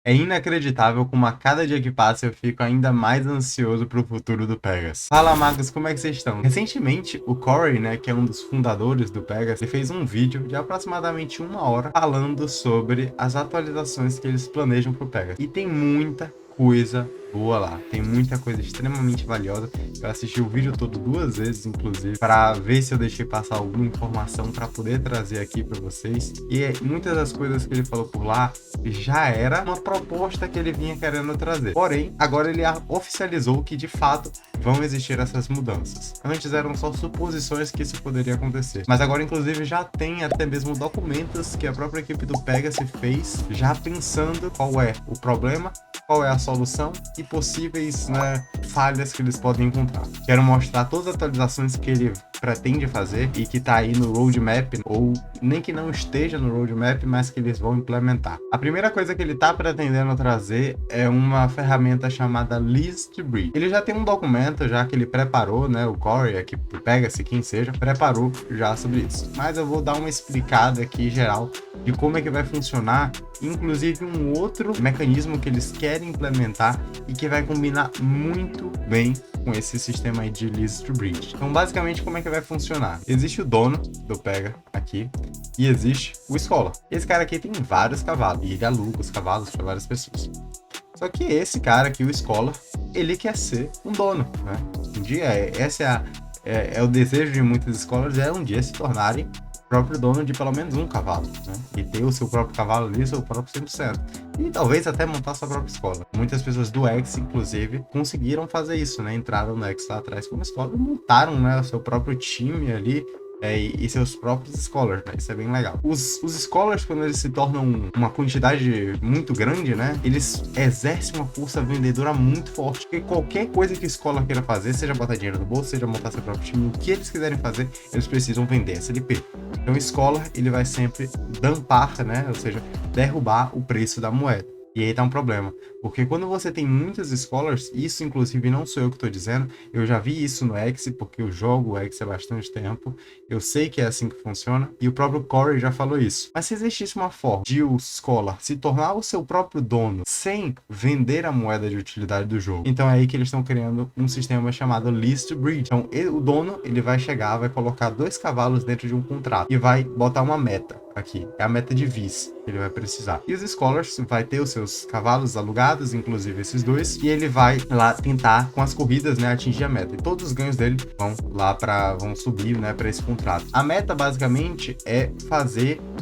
É inacreditável como a cada dia que passa eu fico ainda mais ansioso pro futuro do Pegasus. Fala, magos, como é que vocês estão? Recentemente, o Corey, né, que é um dos fundadores do Pegasus, ele fez um vídeo de aproximadamente 1 hora falando sobre as atualizações que eles planejam pro Pegasus. E tem muita coisa boa lá, tem muita coisa extremamente valiosa. Eu assisti o vídeo todo 2 vezes, inclusive, para ver se eu deixei passar alguma informação para poder trazer aqui para vocês. E muitas das coisas que ele falou por lá já era uma proposta que ele vinha querendo trazer. Porém, agora ele oficializou que de fato vão existir essas mudanças. Antes eram só suposições que isso poderia acontecer, mas agora inclusive já tem até mesmo documentos que a própria equipe do Pegasus fez, já pensando qual é o problema, qual é a solução e possíveis, né, falhas que eles podem encontrar. Quero mostrar todas as atualizações que ele pretende fazer e que tá aí no roadmap, ou nem que não esteja no roadmap, mas que eles vão implementar. A primeira coisa que ele tá pretendendo trazer é uma ferramenta chamada List Breed. Ele já tem um documento já que ele preparou, né, o Corey aqui, o Pegasus, quem seja, preparou já sobre isso. Mas eu vou dar uma explicada aqui geral de como é que vai funcionar, inclusive um outro mecanismo que eles querem implementar e que vai combinar muito bem com esse sistema aí de List Breed. Então, basicamente, como é que vai funcionar? Existe o dono do Pega aqui e existe o Scholar. Esse cara aqui tem vários cavalos e ele aluga os cavalos para várias pessoas. Só que esse cara aqui, o Scholar, ele quer ser um dono, né? Um dia, é o desejo de muitos Scholars, é um dia se tornarem próprio dono de pelo menos um cavalo, né? E ter o seu próprio cavalo ali, o seu próprio 100%. E talvez até montar sua própria escola. Muitas pessoas do X, inclusive, conseguiram fazer isso, né? Entraram no X lá atrás como escola e montaram, né, o seu próprio time ali, e seus próprios scholars, né? Isso é bem legal. Os scholars, quando eles se tornam uma quantidade muito grande, né, eles exercem uma força vendedora muito forte, porque qualquer coisa que o scholar queira fazer, seja botar dinheiro no bolso, seja montar seu próprio time, o que eles quiserem fazer, eles precisam vender SLP. Então o scholar, ele vai sempre dampar, né, ou seja, derrubar o preço da moeda. E aí tá um problema, porque quando você tem muitas scholars, isso inclusive não sou eu que estou dizendo, eu já vi isso no X, porque eu jogo o X há bastante tempo, eu sei que é assim que funciona, e o próprio Corey já falou isso. Mas se existisse uma forma de o scholar se tornar o seu próprio dono, sem vender a moeda de utilidade do jogo, então é aí que eles estão criando um sistema chamado List Breed. Então o dono, ele vai chegar, vai colocar 2 cavalos dentro de um contrato, e vai botar uma meta. Aqui, é a meta de vice que ele vai precisar. E os Scholars vai ter os seus cavalos alugados, inclusive esses 2, e ele vai lá tentar, com as corridas, né, atingir a meta. E todos os ganhos dele vão subir, né, para esse contrato. A meta, basicamente, é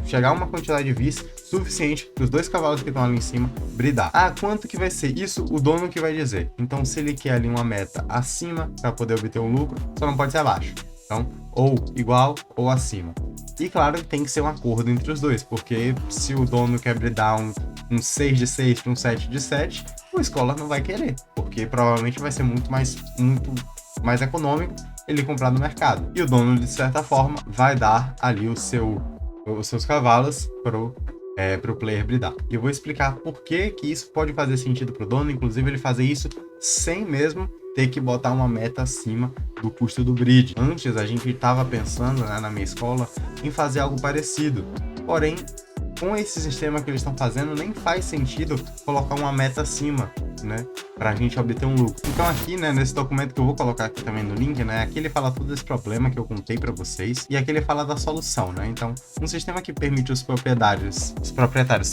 chegar a uma quantidade de vice suficiente para os 2 cavalos que estão ali em cima bridar. Ah, quanto que vai ser? Isso o dono que vai dizer. Então, se ele quer ali uma meta acima para poder obter um lucro, só não pode ser abaixo. Então, ou igual ou acima. E claro, tem que ser um acordo entre os dois, porque se o dono quer bridar um 6 de 6 para um 7 de 7, o Scholar não vai querer, porque provavelmente vai ser muito mais econômico ele comprar no mercado. E o dono, de certa forma, vai dar ali os seus cavalos pro player bridar. E eu vou explicar por que isso pode fazer sentido pro dono, inclusive ele fazer isso sem mesmo ter que botar uma meta acima do custo do grid. Antes a gente estava pensando, né, na minha escola, em fazer algo parecido. Porém, com esse sistema que eles estão fazendo, nem faz sentido colocar uma meta acima, né, para a gente obter um lucro. Então aqui, né, nesse documento que eu vou colocar aqui também no link, né, aqui ele fala todo esse problema que eu contei para vocês, e aqui ele fala da solução, né. Então, um sistema que permite os proprietários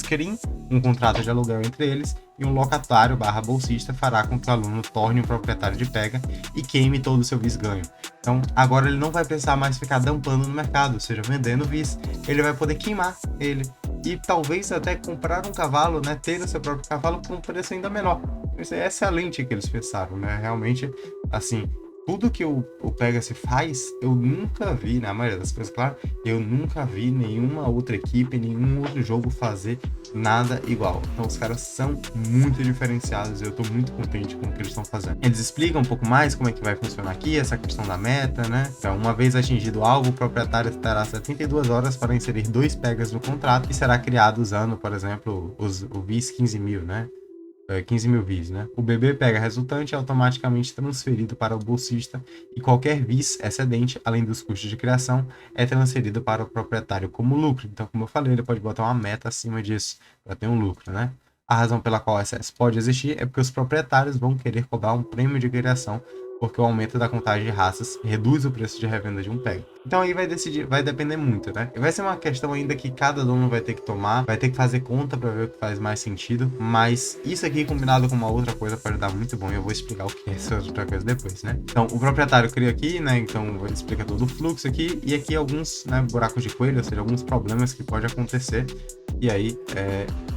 criem um contrato de aluguel entre eles, e um locatário / bolsista fará com que o aluno torne um proprietário de pega e queime todo o seu vice-ganho. Então, agora ele não vai precisar mais ficar dampando no mercado, ou seja, vendendo vice. Ele vai poder queimar ele e talvez até comprar um cavalo, né, ter o seu próprio cavalo por um preço ainda menor. Isso é excelente que eles pensaram, né? Realmente, assim, tudo que o Pegasus faz, eu nunca vi, na maioria das coisas, claro, eu nunca vi nenhuma outra equipe, nenhum outro jogo fazer nada igual. Então os caras são muito diferenciados e eu tô muito contente com o que eles estão fazendo. Eles explicam um pouco mais como é que vai funcionar aqui, essa questão da meta, né? Então, uma vez atingido o alvo, o proprietário terá 72 horas para inserir 2 pegas no contrato e será criado usando, por exemplo, o VIS 15.000, né? 15.000 VIS, né? O BB pega resultante é automaticamente transferido para o bolsista e qualquer VIS excedente, além dos custos de criação, é transferido para o proprietário como lucro. Então, como eu falei, ele pode botar uma meta acima disso para ter um lucro, né? A razão pela qual o excesso pode existir é porque os proprietários vão querer cobrar um prêmio de criação, porque o aumento da contagem de raças reduz o preço de revenda de um PEG. Então aí vai depender muito, né? E vai ser uma questão ainda que cada dono vai ter que tomar, vai ter que fazer conta para ver o que faz mais sentido, mas isso aqui combinado com uma outra coisa pode dar muito bom, e eu vou explicar o que é essa outra coisa depois, né? Então o proprietário cria aqui, né? Então ele explica todo o fluxo aqui, e aqui alguns, né, buracos de coelho, ou seja, alguns problemas que pode acontecer, e aí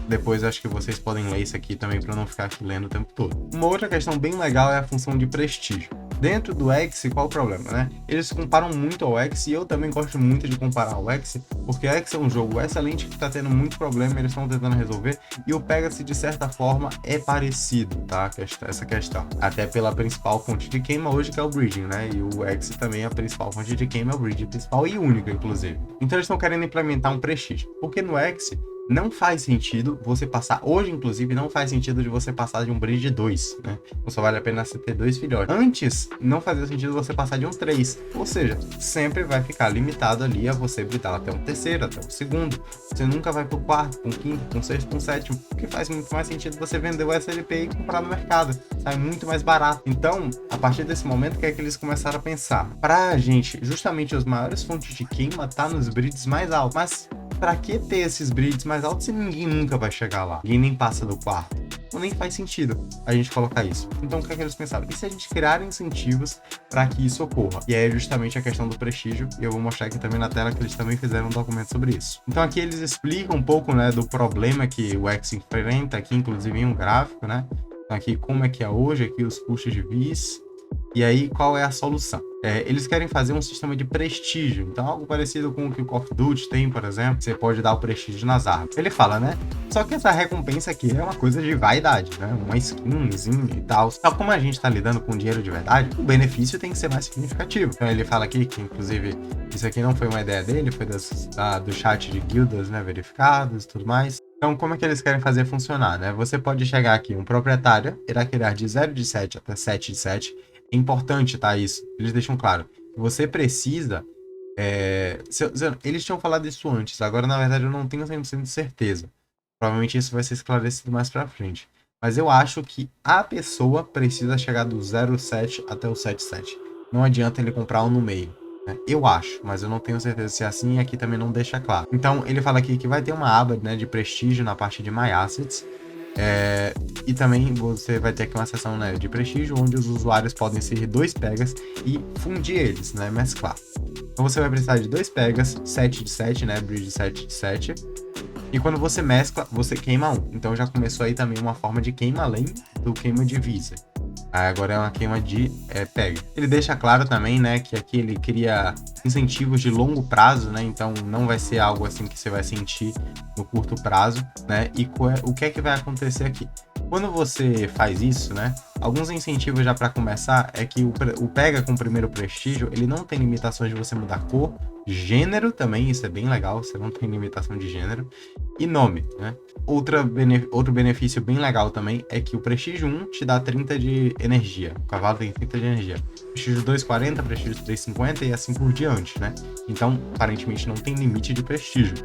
depois acho que vocês podem ler isso aqui também para não ficar aqui lendo o tempo todo. Uma outra questão bem legal é a função de prestígio. Dentro do X, qual o problema, né? Eles comparam muito ao X, e eu também gosto muito de comparar ao X, porque o X é um jogo excelente que tá tendo muito problema, eles estão tentando resolver, e o Pegasus, de certa forma, é parecido, tá? Essa questão. Até pela principal fonte de queima hoje, que é o Bridging, né? E o X também, a principal fonte de queima é o Bridging principal e único, inclusive. Então eles estão querendo implementar um prestígio, porque no X não faz sentido você passar, hoje inclusive, não faz sentido de você passar de um breed 2, né? Então só vale a pena você ter 2 filhotes. Antes, não fazia sentido você passar de um 3, ou seja, sempre vai ficar limitado ali a você breedar até um terceiro, até um segundo. Você nunca vai pro quarto, pro quinto, pro sexto, pro sétimo, porque faz muito mais sentido você vender o SLP e comprar no mercado. Sai muito mais barato. Então, a partir desse momento, o que é que eles começaram a pensar? Pra gente, justamente as maiores fontes de queima tá nos breeds mais altos, mas pra que ter esses breeds mais altos se ninguém nunca vai chegar lá? Ninguém nem passa do quarto. Então nem faz sentido a gente colocar isso. Então o que é que eles pensaram? E se a gente criar incentivos para que isso ocorra? E aí é justamente a questão do prestígio, e eu vou mostrar aqui também na tela que eles também fizeram um documento sobre isso. Então aqui eles explicam um pouco, né, do problema que o X enfrenta, aqui inclusive em um gráfico, né? Então aqui como é que é hoje, aqui os custos de VIS, e aí qual é a solução? Eles querem fazer um sistema de prestígio, então algo parecido com o que o Call of Duty tem, por exemplo, você pode dar o prestígio nas armas. Ele fala, né? Só que essa recompensa aqui é uma coisa de vaidade, né? Uma skinzinha e tal. Só como a gente tá lidando com dinheiro de verdade, o benefício tem que ser mais significativo. Então ele fala aqui que, inclusive, isso aqui não foi uma ideia dele, foi do chat de guildas, né, verificados e tudo mais. Então, como é que eles querem fazer funcionar, né? Você pode chegar aqui, um proprietário irá criar de 0 de 7 até 7 de 7. É importante, tá, isso. Eles deixam claro. Você precisa... eles tinham falado isso antes. Agora, na verdade, eu não tenho 100% de certeza. Provavelmente isso vai ser esclarecido mais pra frente. Mas eu acho que a pessoa precisa chegar do 0,7 até o 7,7. Não adianta ele comprar um no meio. Né? Eu acho, mas eu não tenho certeza se é assim, e aqui também não deixa claro. Então, ele fala aqui que vai ter uma aba, né, de prestígio na parte de My Assets. E também você vai ter aqui uma seção, né, de prestígio, onde os usuários podem inserir 2 pegas e fundir eles, né, mesclar. Então você vai precisar de 2 pegas, 7 de 7, né, bridge 7 de 7. E quando você mescla, você queima um. Então já começou aí também uma forma de queima além do queima de visa. Agora é uma queima de pega. Ele deixa claro também, né, que aqui ele cria incentivos de longo prazo, né, então não vai ser algo assim que você vai sentir no curto prazo, né, e o que é que vai acontecer aqui? Quando você faz isso, né, alguns incentivos já para começar é que o pega com o primeiro prestígio, ele não tem limitações de você mudar cor, gênero também, isso é bem legal, você não tem limitação de gênero, e nome, né. Outro benefício bem legal também é que o prestígio 1 te dá 30 de energia, o cavalo tem 30 de energia, prestígio 2 40, prestígio 3 50 e assim por diante, né. Então, aparentemente não tem limite de prestígio.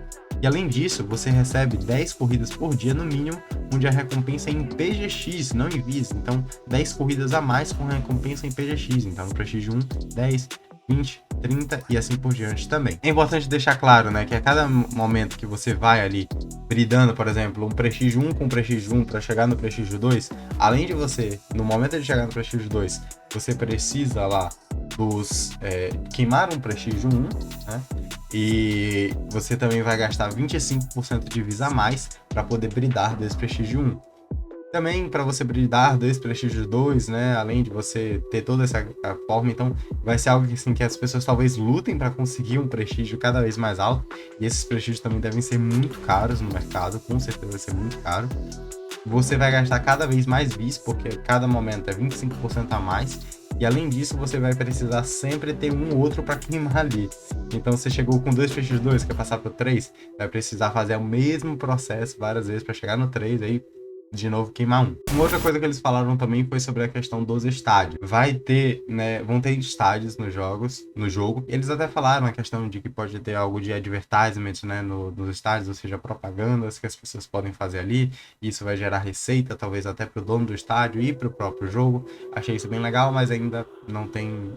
E além disso, você recebe 10 corridas por dia no mínimo, onde a recompensa é em PGX, não em VIS. Então, 10 corridas a mais com recompensa em PGX. Então, no prestígio 1, 10, 20, 30 e assim por diante também. É importante deixar claro, né, que a cada momento que você vai ali bridando, por exemplo, um prestígio 1 com prestígio 1 para chegar no prestígio 2, além de você, no momento de chegar no prestígio 2, você precisa lá queimar um prestígio 1, né? E você também vai gastar 25% de visa a mais para poder bridar desse prestígio 1. Também para você bridar 2 prestígios 2, né? Além de você ter toda essa forma, então vai ser algo que, assim, que as pessoas talvez lutem para conseguir um prestígio cada vez mais alto. E esses prestígios também devem ser muito caros no mercado, com certeza vai ser muito caro. Você vai gastar cada vez mais vis, porque cada momento é 25% a mais. E além disso, você vai precisar sempre ter um outro para queimar ali. Então, você chegou com 2 prestígios 2, quer passar para 3, vai precisar fazer o mesmo processo várias vezes para chegar no 3, aí de novo queimar um. Uma outra coisa que eles falaram também foi sobre a questão dos estádios. Vai ter, né, vão ter estádios nos jogos, no jogo. Eles até falaram a questão de que pode ter algo de advertisement, né, nos estádios, ou seja, propagandas que as pessoas podem fazer ali. Isso vai gerar receita, talvez até para o dono do estádio e para o próprio jogo. Achei isso bem legal, mas ainda não tem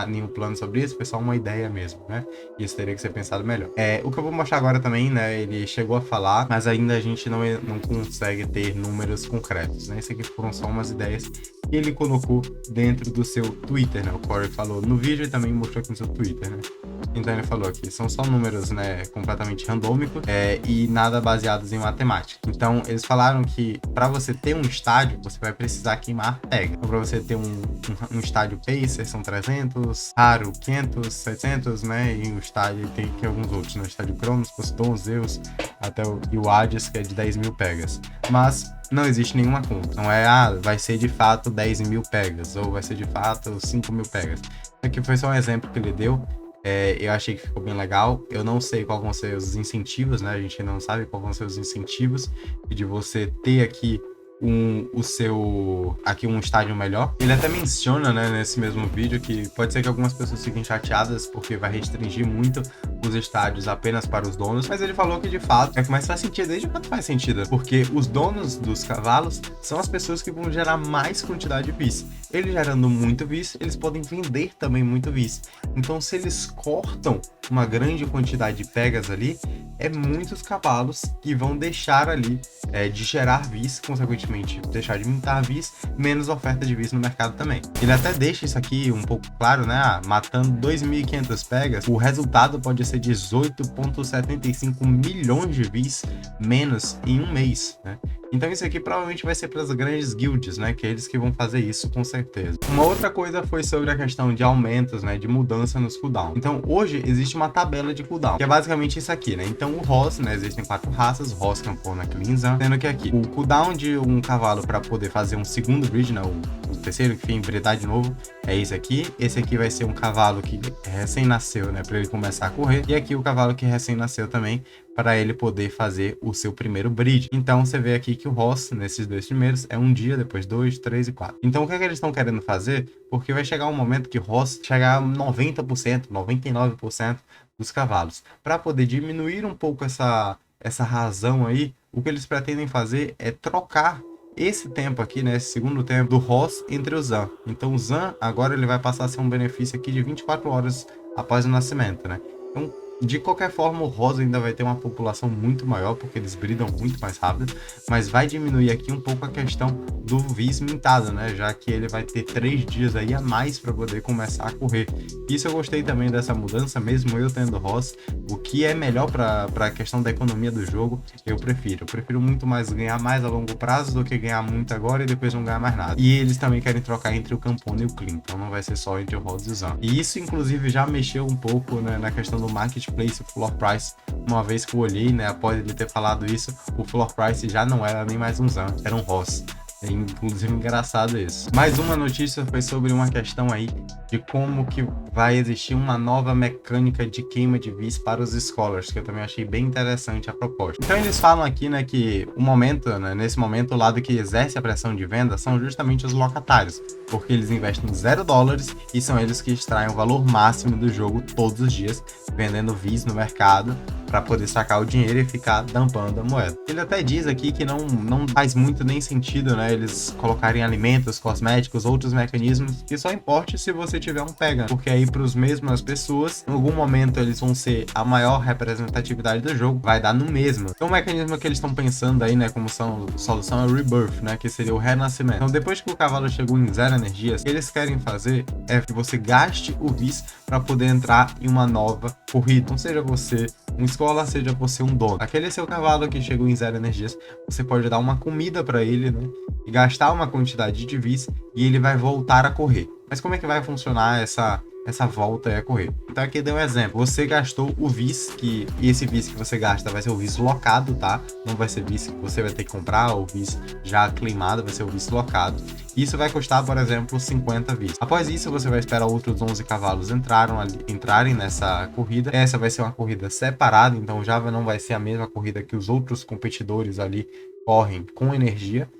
nenhum plano sobre isso, foi só uma ideia mesmo, né? Isso teria que ser pensado melhor. O que eu vou mostrar agora também, né, ele chegou a falar, mas ainda a gente não consegue ter números concretos, né? Isso aqui foram só umas ideias que ele colocou dentro do seu Twitter, né? O Corey falou no vídeo e também mostrou aqui no seu Twitter, né? Então ele falou aqui, são só números, né, completamente randômicos e nada baseados em matemática. Então eles falaram que para você ter um estádio, você vai precisar queimar pega. Então, para você ter um estádio Pacer são 300, Raro 500, 700, né? E o estádio tem que alguns outros, né? O estádio Cronos, Poseidon, Zeus, até o Hades, que é de 10 mil pegas. Mas não existe nenhuma conta. Não é, vai ser de fato 10 mil pegas, ou vai ser de fato 5 mil pegas. Aqui foi só um exemplo que ele deu. Eu achei que ficou bem legal. Eu não sei quais vão ser os incentivos, né? A gente não sabe quais vão ser os incentivos de você ter aqui um estádio melhor. Ele até menciona, né, nesse mesmo vídeo que pode ser que algumas pessoas fiquem chateadas porque vai restringir muito os estádios apenas para os donos, mas ele falou que de fato é que mais faz sentido. Desde quando faz sentido? Porque os donos dos cavalos são as pessoas que vão gerar mais quantidade de bis. Eles gerando muito bis, eles podem vender também muito bis. Então, se eles cortam uma grande quantidade de pegas ali, é muitos cavalos que vão deixar ali de gerar bis, consequentemente deixar de mintar bis, menos oferta de bis no mercado também. Ele até deixa isso aqui um pouco claro, né? Matando 2.500 pegas, o resultado pode ser 18,75 milhões de bis menos em um mês, né? Então isso aqui provavelmente vai ser para as grandes guilds, né? Que é eles que vão fazer isso com certeza. Uma outra coisa foi sobre a questão de aumentos, né? De mudança nos cooldowns. Então hoje existe uma tabela de cooldown, que é basicamente isso aqui, né? Então o Hoss, né? Existem 4 raças, Hoss, Campona, Cleansa, sendo que aqui o cooldown de um cavalo para poder fazer um segundo bridge, né? O terceiro, enfim, bridar de novo, é esse aqui. Esse aqui vai ser um cavalo que recém-nasceu, né? Para ele começar a correr. E aqui o cavalo que recém-nasceu também, para ele poder fazer o seu primeiro bridge. Então você vê aqui que o Hoss, nesses dois primeiros, é um dia, depois 2, 3 e 4. Então o que é que eles estão querendo fazer? Porque vai chegar um momento que o Hoss chegar a 90%, 99% dos cavalos. Para poder diminuir um pouco essa razão aí, o que eles pretendem fazer é trocar esse tempo aqui, né, esse segundo tempo do Hoss entre o Zan. Então o Zan agora ele vai passar a ser um benefício aqui de 24 horas após o nascimento, né? Então, de qualquer forma, o Rosa ainda vai ter uma população muito maior, porque eles bridam muito mais rápido, mas vai diminuir aqui um pouco a questão do Viz mintado, né? Já que ele vai ter 3 dias aí a mais para poder começar a correr. Isso eu gostei também dessa mudança, mesmo eu tendo Ross. O que é melhor para a questão da economia do jogo, eu prefiro. Eu prefiro muito mais ganhar mais a longo prazo do que ganhar muito agora e depois não ganhar mais nada. E eles também querem trocar entre o Campona e o Clean, então não vai ser só entre o Ross e o Zan. E isso, inclusive, já mexeu um pouco, né, na questão do marketplace, o floor price. Uma vez que eu olhei, né, após ele ter falado isso, o floor price já não era nem mais um Zan, era um Ross. É inclusive engraçado isso. Mais uma notícia foi sobre uma questão aí de como que vai existir uma nova mecânica de queima de vis para os scholars, que eu também achei bem interessante a proposta. Então eles falam aqui, né, que o momento, né, nesse momento o lado que exerce a pressão de venda são justamente os locatários, porque eles investem $0 e são eles que extraem o valor máximo do jogo todos os dias, vendendo vis no mercado para poder sacar o dinheiro e ficar dumpando a moeda. Ele até diz aqui que não faz muito nem sentido, né, eles colocarem alimentos, cosméticos, outros mecanismos, que só importe se você tiver um pega, porque aí para as mesmas pessoas, em algum momento eles vão ser a maior representatividade do jogo, vai dar no mesmo. Então o mecanismo que eles estão pensando aí, né, como solução é o Rebirth, né, que seria o renascimento. Então depois que o cavalo chegou em 0 energias, o que eles querem fazer é que você gaste o vis para poder entrar em uma nova corrida. Então seja você um escola, seja você um dono. Aquele seu cavalo que chegou em 0 energias, você pode dar uma comida para ele, né, e gastar uma quantidade de vis e ele vai voltar a correr. Mas como é que vai funcionar essa volta a correr? Então aqui deu um exemplo. Você gastou o vis, e esse vis que você gasta vai ser o vis locado, tá? Não vai ser vis que você vai ter que comprar, ou vis já claimado, vai ser o vis locado. Isso vai custar, por exemplo, 50 vis. Após isso, você vai esperar outros 11 cavalos entrarem nessa corrida. Essa vai ser uma corrida separada, então já não vai ser a mesma corrida que os outros competidores ali correm com energia,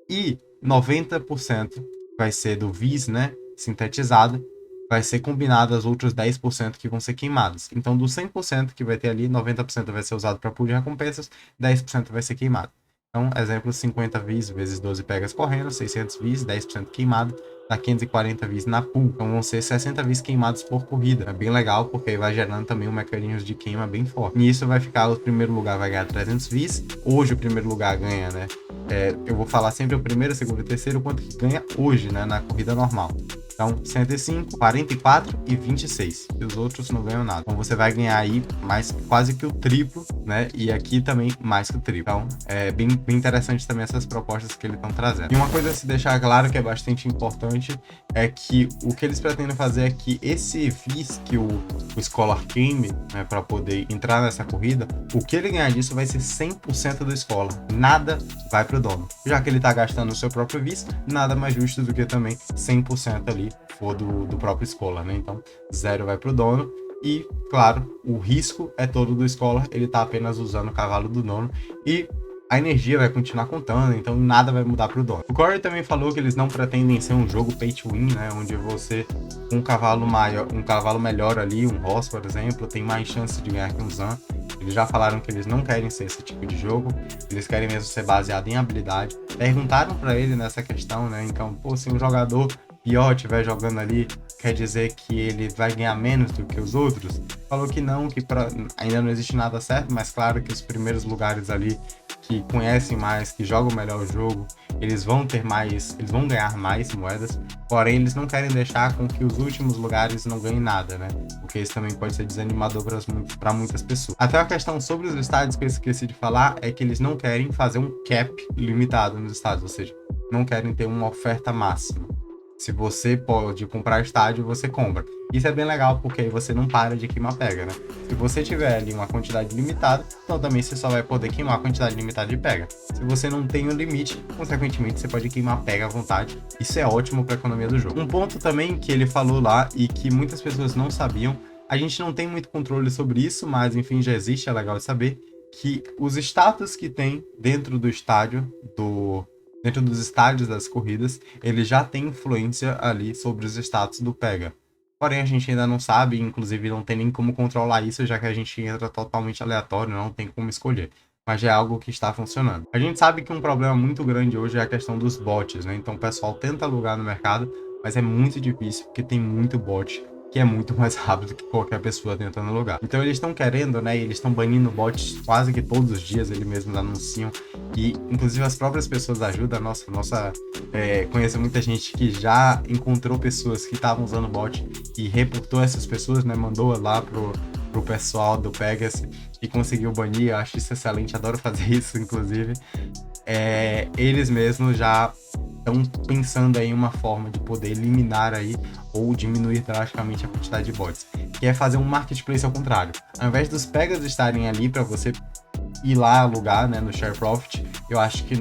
e 90% vai ser do Vis, né, sintetizado, vai ser combinado aos outros 10% que vão ser queimados. Então, dos 100% que vai ter ali, 90% vai ser usado para pool de recompensas, 10% vai ser queimado. Então, exemplo, 50 Vis vezes 12 pegas correndo, 600 Vis, 10% queimado, dá 540 Vis na pool. Então, vão ser 60 Vis queimados por corrida. É bem legal, porque aí vai gerando também um mecanismo de queima bem forte. Nisso vai ficar, o primeiro lugar vai ganhar 300 Vis. Hoje o primeiro lugar ganha, né? Eu vou falar sempre o primeiro, o segundo e o terceiro, quanto que ganha hoje, né? Na corrida normal. Então, 105, 44 e 26. E os outros não ganham nada. Então, você vai ganhar aí mais quase que o triplo, né? E aqui também mais que o triplo. Então, é bem interessante também essas propostas que eles estão trazendo. E uma coisa a se deixar claro que é bastante importante é que o que eles pretendem fazer é que esse Vis que o Scholar queime, né, para poder entrar nessa corrida, o que ele ganhar disso vai ser 100% do Scholar. Nada vai pro dono. Já que ele tá gastando o seu próprio Vis, nada mais justo do que também 100% ali for do próprio Scholar, né? Então, 0 vai pro dono. E, claro, o risco é todo do Scholar, ele tá apenas usando o cavalo do dono e a energia vai continuar contando, então nada vai mudar pro dono. O Corey também falou que eles não pretendem ser um jogo pay to win, né? Onde você, um cavalo maior, um cavalo melhor ali, um Ross, por exemplo, tem mais chance de ganhar que um Zan. Eles já falaram que eles não querem ser esse tipo de jogo, eles querem mesmo ser baseado em habilidade. Perguntaram para ele nessa questão, né? Então, pô, se um jogador pior estiver jogando ali, quer dizer que ele vai ganhar menos do que os outros? Falou que não, que ainda não existe nada certo, mas claro que os primeiros lugares ali que conhecem mais, que jogam melhor o jogo, eles vão ter mais, eles vão ganhar mais moedas, porém eles não querem deixar com que os últimos lugares não ganhem nada, né? Porque isso também pode ser desanimador para muitas pessoas. Até a questão sobre os estádios que eu esqueci de falar é que eles não querem fazer um cap limitado nos estádios, ou seja, não querem ter uma oferta máxima. Se você pode comprar estádio, você compra. Isso é bem legal, porque aí você não para de queimar pega, né? Se você tiver ali uma quantidade limitada, então também você só vai poder queimar a quantidade limitada de pega. Se você não tem um limite, consequentemente você pode queimar pega à vontade. Isso é ótimo para a economia do jogo. Um ponto também que ele falou lá e que muitas pessoas não sabiam, a gente não tem muito controle sobre isso, mas enfim, já existe, é legal de saber, que os status que tem dentro do estádio, dentro dos estádios das corridas, ele já tem influência ali sobre os status do pega. Porém, a gente ainda não sabe, inclusive não tem nem como controlar isso, já que a gente entra totalmente aleatório, não tem como escolher. Mas já é algo que está funcionando. A gente sabe que um problema muito grande hoje é a questão dos bots, né? Então o pessoal tenta alugar no mercado, mas é muito difícil, porque tem muito bot, que é muito mais rápido que qualquer pessoa tentando alugar. Então eles estão querendo, né, eles estão banindo bots quase que todos os dias, eles mesmos anunciam, e inclusive as próprias pessoas ajudam. Conheço muita gente que já encontrou pessoas que estavam usando bot e reportou essas pessoas, né, mandou lá pro pessoal do Pegas e conseguiu banir. Eu acho isso excelente, adoro fazer isso, inclusive. Eles mesmos já estão pensando aí em uma forma de poder eliminar aí ou diminuir drasticamente a quantidade de bots, que é fazer um marketplace ao contrário. Ao invés dos Pegas estarem ali para você ir lá alugar, né, no Share Profit, eu acho que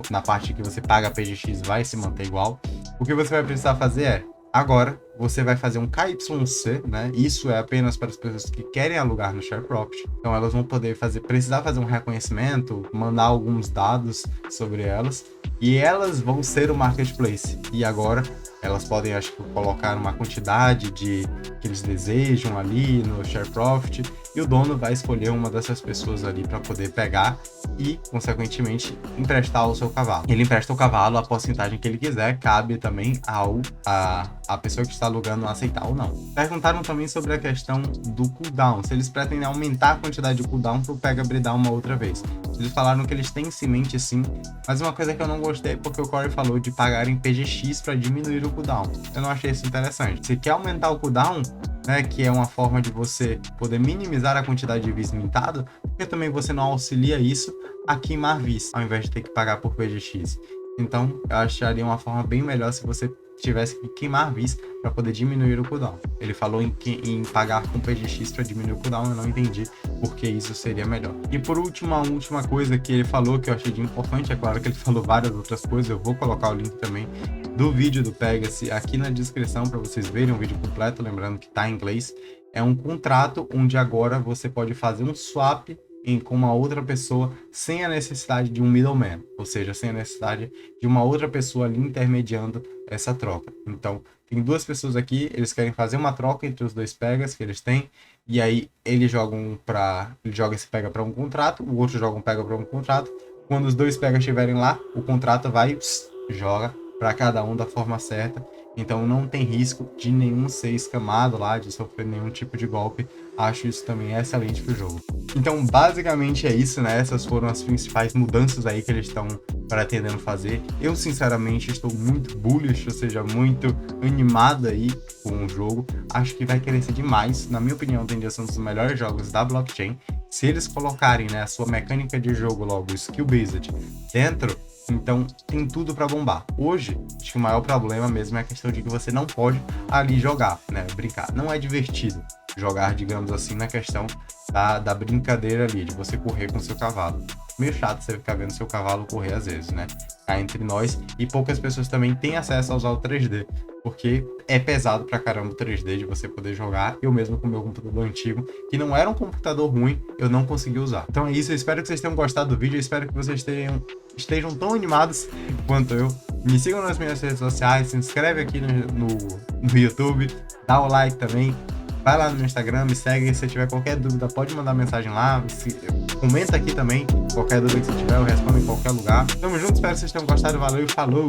na parte que você paga PGX vai se manter igual. O que você vai precisar fazer é, agora, você vai fazer um KYC, né? Isso é apenas para as pessoas que querem alugar no Share Profit. Então elas vão poder precisar fazer um reconhecimento, mandar alguns dados sobre elas, e elas vão ser o marketplace. E agora elas podem, acho que, colocar uma quantidade que eles desejam ali no Share Profit, e o dono vai escolher uma dessas pessoas ali para poder pegar e, consequentemente, emprestar o seu cavalo. Ele empresta o cavalo, a porcentagem que ele quiser, cabe também a pessoa que está alugando aceitar ou não. Perguntaram também sobre a questão do cooldown, se eles pretendem aumentar a quantidade de cooldown para o Pega bridar uma outra vez. Eles falaram que eles têm isso em mente, sim, mas uma coisa que eu não gostei é porque o Corey falou de pagarem PGX para diminuir o cooldown. Eu não achei isso interessante. Se quer aumentar o cooldown, né, que é uma forma de você poder minimizar a quantidade de vis mintado, porque também você não auxilia isso a queimar vis, ao invés de ter que pagar por PGX. Então, eu acharia uma forma bem melhor se você tivesse que queimar vis para poder diminuir o cooldown. Ele falou em pagar com PGX para diminuir o cooldown, eu não entendi porque isso seria melhor. E por último, a última coisa que ele falou que eu achei de importante, é claro que ele falou várias outras coisas, eu vou colocar o link também do vídeo do Pegas aqui na descrição para vocês verem o vídeo completo, lembrando que está em inglês. É um contrato onde agora você pode fazer um swap com uma outra pessoa sem a necessidade de um middleman, ou seja, sem a necessidade de uma outra pessoa ali intermediando essa troca. Então, tem duas pessoas aqui, eles querem fazer uma troca entre os dois pegas que eles têm, e aí ele joga esse pega para um contrato, o outro joga um pega para um contrato. Quando os dois pegas estiverem lá, o contrato vai joga para cada um da forma certa. Então não tem risco de nenhum ser escamado lá, de sofrer nenhum tipo de golpe. Acho isso também excelente pro jogo. Então basicamente é isso, né? Essas foram as principais mudanças aí que eles estão pretendendo fazer. Eu sinceramente estou muito bullish, ou seja, muito animado aí com o jogo. Acho que vai crescer demais. Na minha opinião, tende a ser um dos melhores jogos da blockchain. Se eles colocarem, né, a sua mecânica de jogo logo, skill based, dentro, então tem tudo para bombar. Hoje, acho que o maior problema mesmo é a questão de que você não pode ali jogar, né? Brincar. Não é divertido jogar, digamos assim, na questão da brincadeira ali, de você correr com seu cavalo. Meio chato você ficar vendo seu cavalo correr às vezes, né? Cá entre nós. E poucas pessoas também têm acesso a usar o 3D, porque é pesado pra caramba o 3D de você poder jogar. Eu mesmo com o meu computador antigo, que não era um computador ruim, eu não consegui usar. Então é isso, eu espero que vocês tenham gostado do vídeo, eu espero que vocês estejam tão animados quanto eu. Me sigam nas minhas redes sociais, se inscreve aqui no YouTube, dá o like também. Vai lá no meu Instagram, me segue. Se tiver qualquer dúvida, pode mandar mensagem lá. Comenta aqui também. Qualquer dúvida que você tiver, eu respondo em qualquer lugar. Tamo junto, espero que vocês tenham gostado. Valeu e falou!